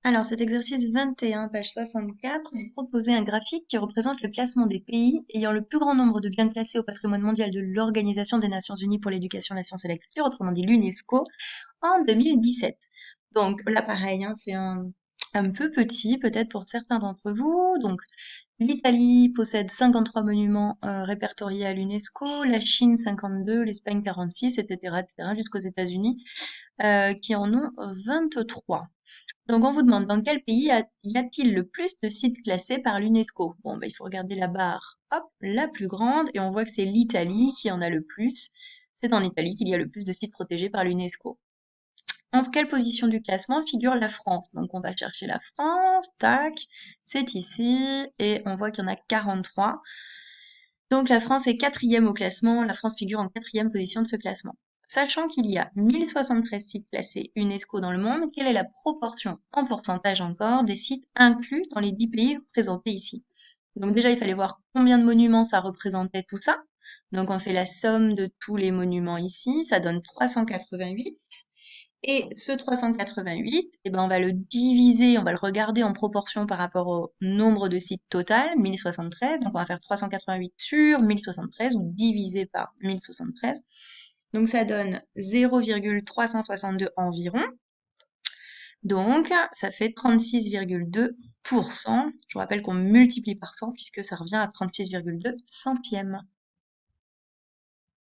Alors, cet exercice 21, page 64, vous proposez un graphique qui représente le classement des pays ayant le plus grand nombre de biens classés au patrimoine mondial de l'Organisation des Nations Unies pour l'éducation, la science et la culture, autrement dit l'UNESCO, en 2017. Donc là, pareil, hein, c'est un peu petit peut-être pour certains d'entre vous. Donc l'Italie possède 53 monuments répertoriés à l'UNESCO, la Chine 52, l'Espagne 46, etc., etc., jusqu'aux États-Unis qui en ont 23. Donc on vous demande dans quel pays y a-t-il le plus de sites classés par l'UNESCO? Bon, bah, il faut regarder la barre, hop, la plus grande, et on voit que c'est l'Italie qui en a le plus. C'est en Italie qu'il y a le plus de sites protégés par l'UNESCO. En quelle position du classement figure la France? Donc on va chercher la France, tac, c'est ici, et on voit qu'il y en a 43. Donc la France est quatrième au classement, la France figure en quatrième position de ce classement. Sachant qu'il y a 1073 sites classés UNESCO dans le monde, quelle est la proportion en pourcentage encore des sites inclus dans les 10 pays représentés ici? Donc déjà, il fallait voir combien de monuments ça représentait tout ça. Donc on fait la somme de tous les monuments ici, ça donne 388. Et ce 388, eh ben, on va le diviser, on va le regarder en proportion par rapport au nombre de sites total, 1073. Donc, on va faire 388 sur 1073 ou divisé par 1073. Donc, ça donne 0,362 environ. Donc, ça fait 36,2%. Je vous rappelle qu'on multiplie par 100 puisque ça revient à 36,2 centièmes.